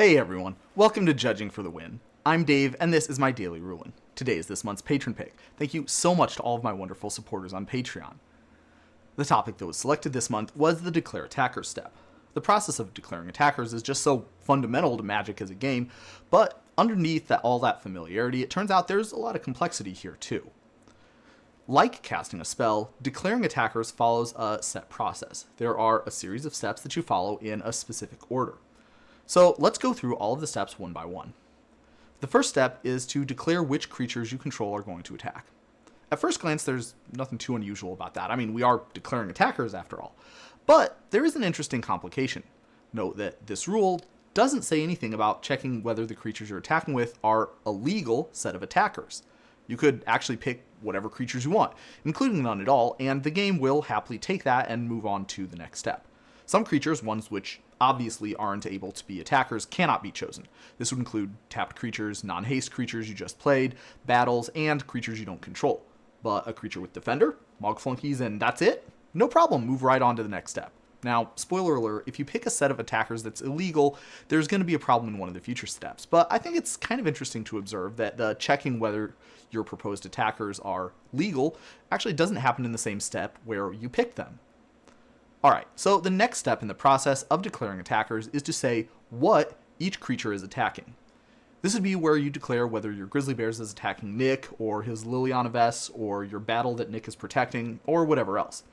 Hey everyone, welcome to Judging for the Win. I'm Dave, and this is my daily ruling. Today is this month's patron pick. Thank you so much to all of my wonderful supporters on Patreon. The topic that was selected this month was the Declare Attackers step. The process of declaring attackers is just so fundamental to Magic as a game, but underneath all that familiarity, it turns out there's a lot of complexity here too. Like casting a spell, declaring attackers follows a set process. There are a series of steps that you follow in a specific order. So let's go through all of the steps one by one. The first step is to declare which creatures you control are going to attack. At first glance, there's nothing too unusual about that. I mean, we are declaring attackers after all. But there is an interesting complication. Note that this rule doesn't say anything about checking whether the creatures you're attacking with are a legal set of attackers. You could actually pick whatever creatures you want, including none at all, and the game will happily take that and move on to the next step. Some creatures, ones which obviously aren't able to be attackers, cannot be chosen. This would include tapped creatures, non-haste creatures you just played, battles, and creatures you don't control. But a creature with Defender, Mog Flunkies, and that's it? No problem, move right on to the next step. Now, spoiler alert, if you pick a set of attackers that's illegal, there's going to be a problem in one of the future steps. But I think it's kind of interesting to observe that the checking whether your proposed attackers are legal actually doesn't happen in the same step where you pick them. Alright, so the next step in the process of declaring attackers is to say what each creature is attacking. This would be where you declare whether your Grizzly Bears is attacking Nick, or his Liliana Vess, or your battle that Nick is protecting, or whatever else.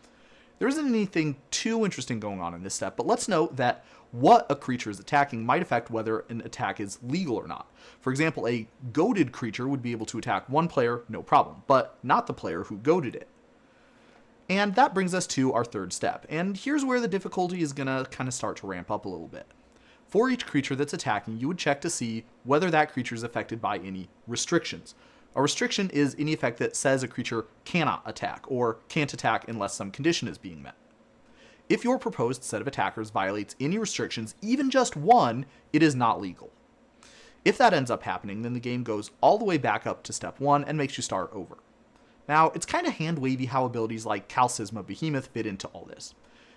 There isn't anything too interesting going on in this step, but let's note that what a creature is attacking might affect whether an attack is legal or not. For example, a goaded creature would be able to attack one player, no problem, but not the player who goaded it. And that brings us to our third step, and here's where the difficulty is going to kind of start to ramp up a little bit. For each creature that's attacking, you would check to see whether that creature is affected by any restrictions. A restriction is any effect that says a creature cannot attack, or can't attack unless some condition is being met. If your proposed set of attackers violates any restrictions, even just one, it is not legal. If that ends up happening, then the game goes all the way back up to step 1 and makes you start over. Now, it's kind of hand-wavy how abilities like Calcisma Behemoth fit into all this.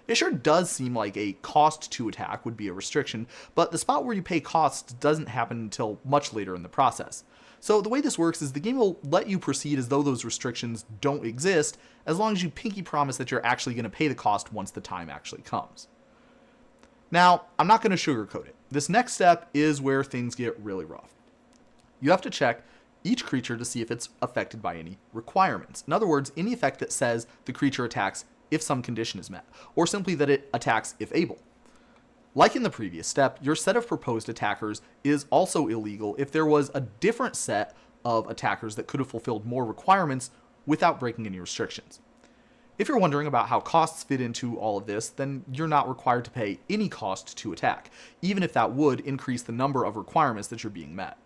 It sure does seem like a cost to attack would be a restriction, but the spot where you pay costs doesn't happen until much later in the process. So the way this works is the game will let you proceed as though those restrictions don't exist, as long as you pinky promise that you're actually going to pay the cost once the time actually comes. Now, I'm not going to sugarcoat it. This next step is where things get really rough. You have to check each creature to see if it's affected by any requirements. In other words, any effect that says the creature attacks if some condition is met, or simply that it attacks if able. Like in the previous step, your set of proposed attackers is also illegal if there was a different set of attackers that could have fulfilled more requirements without breaking any restrictions. If you're wondering about how costs fit into all of this, then you're not required to pay any cost to attack, even if that would increase the number of requirements that you're being met.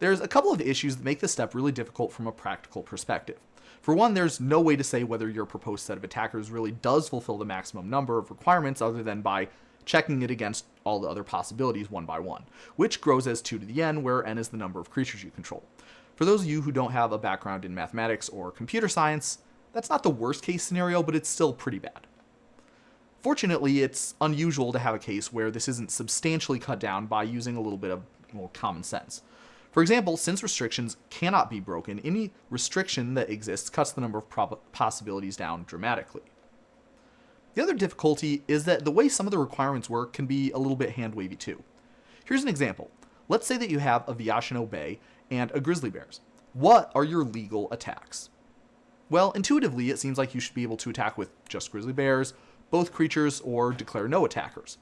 There's a couple of issues that make this step really difficult from a practical perspective. For one, there's no way to say whether your proposed set of attackers really does fulfill the maximum number of requirements other than by checking it against all the other possibilities one by one, which grows as 2 to the n, where n is the number of creatures you control. For those of you who don't have a background in mathematics or computer science, that's not the worst case scenario, but it's still pretty bad. Fortunately, it's unusual to have a case where this isn't substantially cut down by using a little bit of common sense. For example, since restrictions cannot be broken, any restriction that exists cuts the number of possibilities down dramatically. The other difficulty is that the way some of the requirements work can be a little bit hand-wavy too. Here's an example. Let's say that you have a Vyashino Bay and a Grizzly Bears. What are your legal attacks? Well, intuitively, it seems like you should be able to attack with just Grizzly Bears, both creatures, or declare no attackers.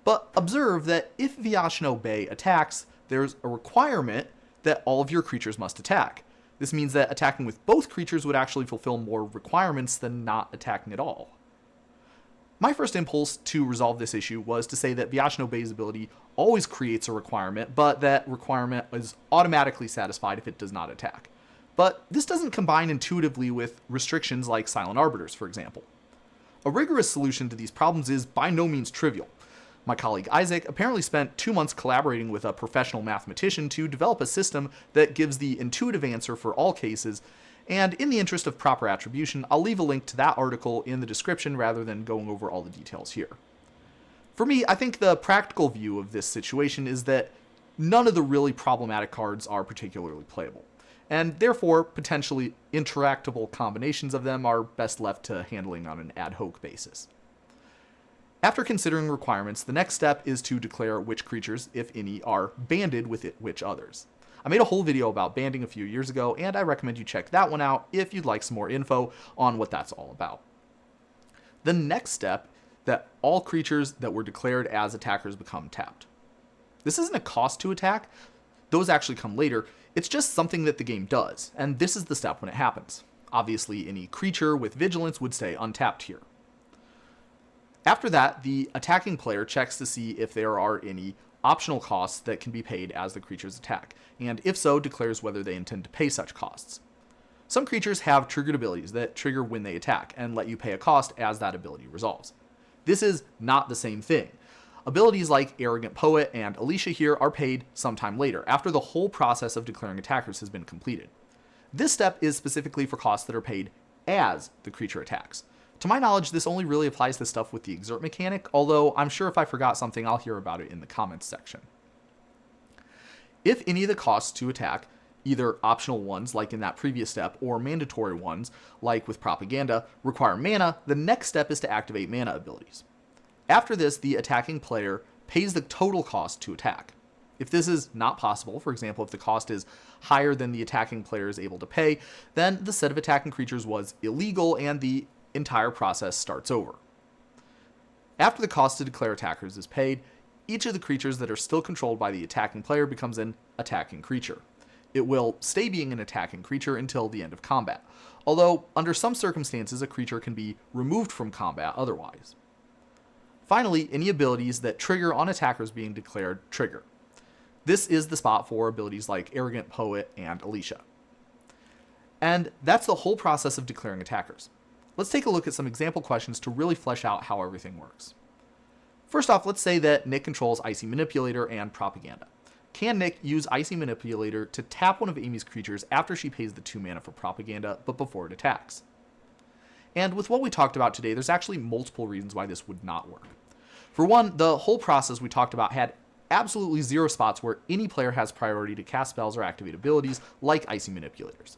But observe that if Vyashino Bay attacks, there's a requirement that all of your creatures must attack. This means that attacking with both creatures would actually fulfill more requirements than not attacking at all. My first impulse to resolve this issue was to say that Vyashino Bay's ability always creates a requirement, but that requirement is automatically satisfied if it does not attack. But this doesn't combine intuitively with restrictions like Silent Arbiters, for example. A rigorous solution to these problems is by no means trivial. My colleague Isaac apparently spent 2 months collaborating with a professional mathematician to develop a system that gives the intuitive answer for all cases, and in the interest of proper attribution, I'll leave a link to that article in the description rather than going over all the details here. For me, I think the practical view of this situation is that none of the really problematic cards are particularly playable, and therefore potentially interactable combinations of them are best left to handling on an ad hoc basis. After considering requirements, the next step is to declare which creatures, if any, are banded with which others. I made a whole video about banding a few years ago, and I recommend you check that one out if you'd like some more info on what that's all about. The next step, that all creatures that were declared as attackers become tapped. This isn't a cost to attack, those actually come later, it's just something that the game does, and this is the step when it happens. Obviously, any creature with vigilance would stay untapped here. After that, the attacking player checks to see if there are any optional costs that can be paid as the creature's attack, and if so, declares whether they intend to pay such costs. Some creatures have triggered abilities that trigger when they attack, and let you pay a cost as that ability resolves. This is not the same thing. Abilities like Arrogant Poet and Alicia here are paid sometime later, after the whole process of declaring attackers has been completed. This step is specifically for costs that are paid as the creature attacks. To my knowledge, this only really applies to stuff with the exert mechanic, although I'm sure if I forgot something, I'll hear about it in the comments section. If any of the costs to attack, either optional ones like in that previous step, or mandatory ones like with Propaganda, require mana, the next step is to activate mana abilities. After this, the attacking player pays the total cost to attack. If this is not possible, for example, if the cost is higher than the attacking player is able to pay, then the set of attacking creatures was illegal and the entire process starts over. After the cost to declare attackers is paid, each of the creatures that are still controlled by the attacking player becomes an attacking creature. It will stay being an attacking creature until the end of combat, although under some circumstances a creature can be removed from combat otherwise. Finally, any abilities that trigger on attackers being declared trigger. This is the spot for abilities like Arrogant Poet and Alicia. And that's the whole process of declaring attackers. Let's take a look at some example questions to really flesh out how everything works. First off, let's say that Nick controls Icy Manipulator and Propaganda. Can Nick use Icy Manipulator to tap one of Amy's creatures after she pays the 2 mana for Propaganda, but before it attacks? And with what we talked about today, there's actually multiple reasons why this would not work. For one, the whole process we talked about had absolutely 0 spots where any player has priority to cast spells or activate abilities like Icy Manipulators.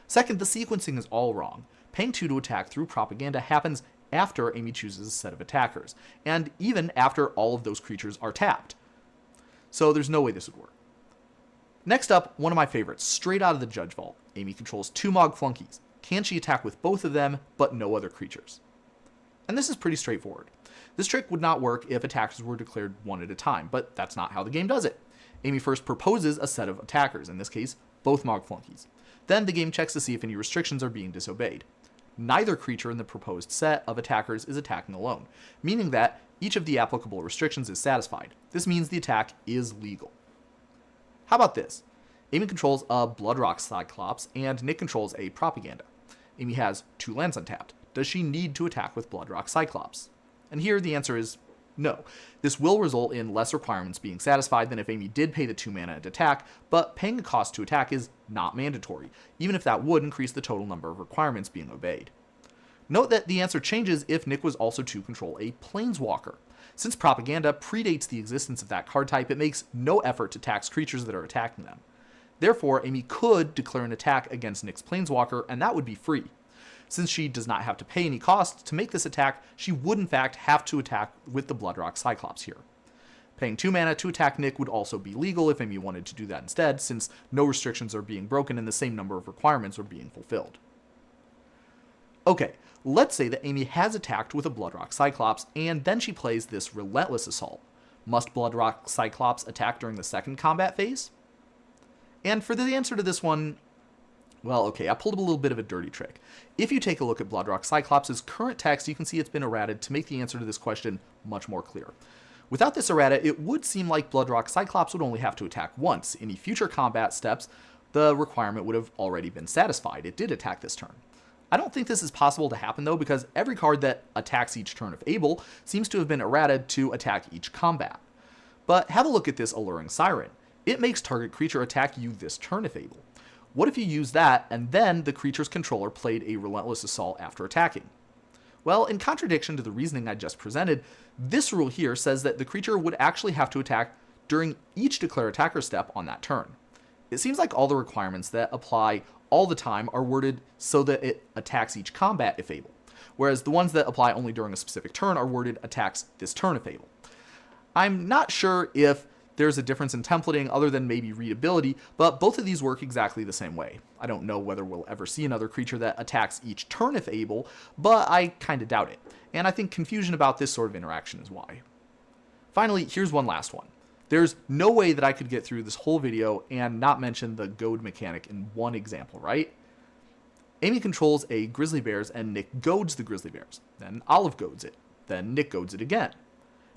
Second, the sequencing is all wrong. Paying 2 to attack through Propaganda happens after Amy chooses a set of attackers, and even after all of those creatures are tapped. So there's no way this would work. Next up, one of my favorites, straight out of the Judge Vault. Amy controls 2 Mog Flunkies. Can she attack with both of them, but no other creatures? And this is pretty straightforward. This trick would not work if attackers were declared one at a time, but that's not how the game does it. Amy first proposes a set of attackers, in this case, both Mog Flunkies. Then the game checks to see if any restrictions are being disobeyed. Neither creature in the proposed set of attackers is attacking alone, meaning that each of the applicable restrictions is satisfied. This means the attack is legal. How about this? Amy controls a Bloodrock Cyclops, and Nick controls a Propaganda. Amy has 2 lands untapped. Does she need to attack with Bloodrock Cyclops? And here the answer is no. This will result in less requirements being satisfied than if Amy did pay the 2 mana and attack, but paying a cost to attack is not mandatory, even if that would increase the total number of requirements being obeyed. Note that the answer changes if Nick was also to control a Planeswalker. Since Propaganda predates the existence of that card type, it makes no effort to tax creatures that are attacking them. Therefore, Amy could declare an attack against Nick's Planeswalker, and that would be free. Since she does not have to pay any cost to make this attack, she would in fact have to attack with the Bloodrock Cyclops here. Paying 2 mana to attack Nick would also be legal if Amy wanted to do that instead, since no restrictions are being broken and the same number of requirements are being fulfilled. Okay, let's say that Amy has attacked with a Bloodrock Cyclops, and then she plays this Relentless Assault. Must Bloodrock Cyclops attack during the second combat phase? And for the answer to this one, well, okay, I pulled a little bit of a dirty trick. If you take a look at Bloodrock Cyclops' current text, you can see it's been errated to make the answer to this question much more clear. Without this errata, it would seem like Bloodrock Cyclops would only have to attack once. Any future combat steps, the requirement would have already been satisfied. It did attack this turn. I don't think this is possible to happen though, because every card that attacks each turn if able seems to have been errated to attack each combat. But have a look at this Alluring Siren. It makes target creature attack you this turn if able. What if you use that and then the creature's controller played a Relentless Assault after attacking? Well, in contradiction to the reasoning I just presented, this rule here says that the creature would actually have to attack during each declare attacker step on that turn. It seems like all the requirements that apply all the time are worded so that it attacks each combat if able, whereas the ones that apply only during a specific turn are worded attacks this turn if able. I'm not sure if there's a difference in templating other than maybe readability, but both of these work exactly the same way. I don't know whether we'll ever see another creature that attacks each turn if able, but I kinda doubt it, and I think confusion about this sort of interaction is why. Finally, here's one last one. There's no way that I could get through this whole video and not mention the goad mechanic in one example, right? Amy controls a grizzly bears and Nick goads the grizzly bears. Then Olive goads it. Then Nick goads it again.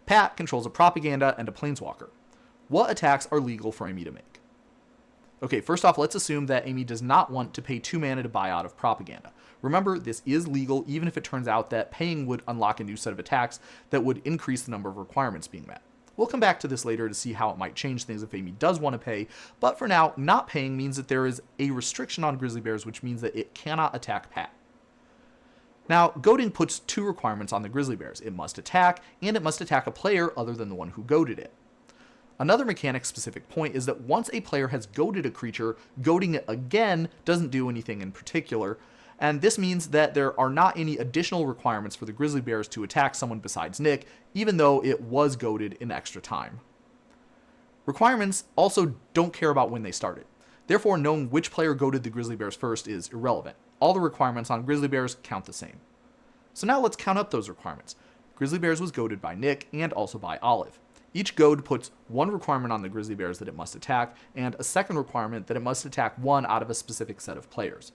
Pat controls a propaganda and a planeswalker. What attacks are legal for Amy to make? Okay, first off, let's assume that Amy does not want to pay 2 mana to buy out of propaganda. Remember, this is legal even if it turns out that paying would unlock a new set of attacks that would increase the number of requirements being met. We'll come back to this later to see how it might change things if Amy does want to pay, but for now, not paying means that there is a restriction on grizzly bears, which means that it cannot attack Pat. Now, goading puts 2 requirements on the grizzly bears. It must attack, and it must attack a player other than the one who goaded it. Another mechanic-specific point is that once a player has goaded a creature, goading it again doesn't do anything in particular, and this means that there are not any additional requirements for the grizzly bears to attack someone besides Nick, even though it was goaded in extra time. Requirements also don't care about when they started. Therefore, knowing which player goaded the grizzly bears first is irrelevant. All the requirements on grizzly bears count the same. So now let's count up those requirements. Grizzly bears was goaded by Nick and also by Olive. Each goad puts 1 requirement on the grizzly bears that it must attack, and a second requirement that it must attack 1 out of a specific set of players.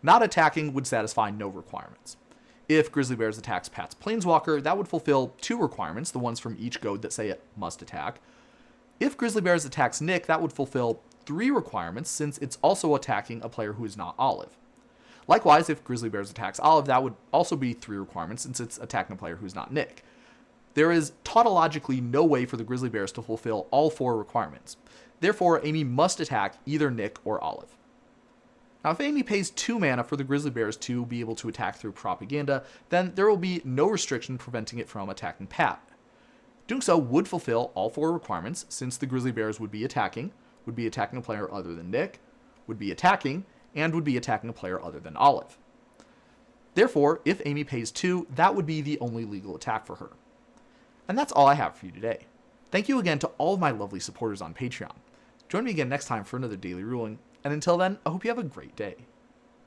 Not attacking would satisfy no requirements. If grizzly bears attacks Pat's planeswalker, that would fulfill 2 requirements, the ones from each goad that say it must attack. If grizzly bears attacks Nick, that would fulfill 3 requirements, since it's also attacking a player who is not Olive. Likewise, if grizzly bears attacks Olive, that would also be 3 requirements, since it's attacking a player who's not Nick. There is tautologically no way for the grizzly bears to fulfill all 4 requirements. Therefore, Amy must attack either Nick or Olive. Now, if Amy pays 2 mana for the grizzly bears to be able to attack through propaganda, then there will be no restriction preventing it from attacking Pat. Doing so would fulfill all 4 requirements, since the grizzly bears would be attacking a player other than Nick, would be attacking, and would be attacking a player other than Olive. Therefore, if Amy pays 2, that would be the only legal attack for her. And that's all I have for you today. Thank you again to all of my lovely supporters on Patreon. Join me again next time for another daily ruling, and until then, I hope you have a great day.